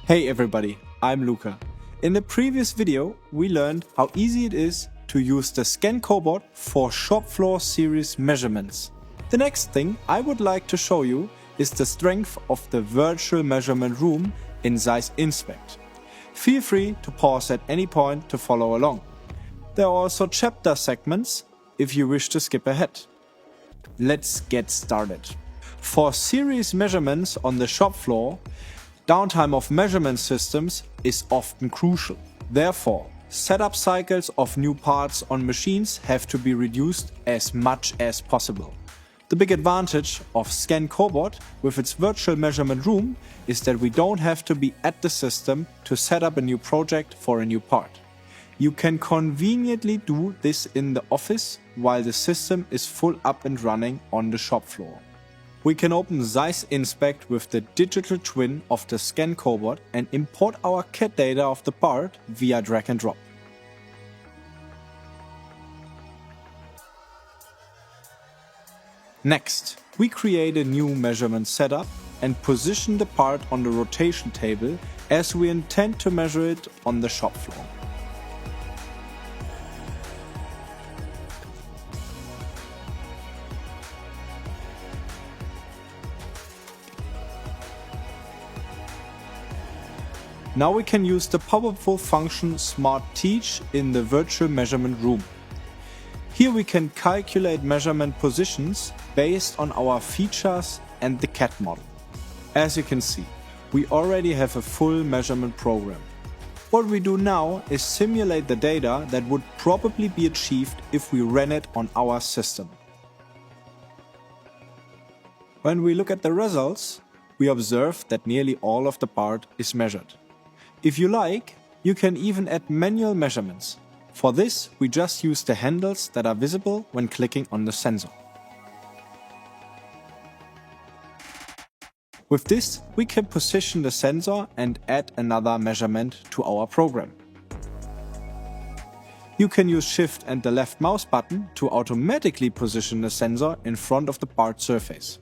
Hey everybody, I'm Luca. In the previous video, we learned how easy it is to use the ScanCobot for shop floor series measurements. The next thing I would like to show you is the strength of the virtual measurement room in ZEISS INSPECT. Feel free to pause at any point to follow along. There are also chapter segments if you wish to skip ahead. Let's get started. For series measurements on the shop floor, downtime of measurement systems is often crucial. Therefore, setup cycles of new parts on machines have to be reduced as much as possible. The big advantage of ScanCobot with its virtual measurement room is that we don't have to be at the system to set up a new project for a new part. You can conveniently do this in the office while the system is full up and running on the shop floor. We can open ZEISS INSPECT with the digital twin of the ScanCobot and import our CAD data of the part via drag and drop. Next, we create a new measurement setup and position the part on the rotation table as we intend to measure it on the shop floor. Now we can use the powerful function Smart Teach in the virtual measurement room. Here we can calculate measurement positions based on our features and the CAD model. As you can see, we already have a full measurement program. What we do now is simulate the data that would probably be achieved if we ran it on our system. When we look at the results, we observe that nearly all of the part is measured. If you like, you can even add manual measurements. For this, we just use the handles that are visible when clicking on the sensor. With this, we can position the sensor and add another measurement to our program. You can use Shift and the left mouse button to automatically position the sensor in front of the part surface.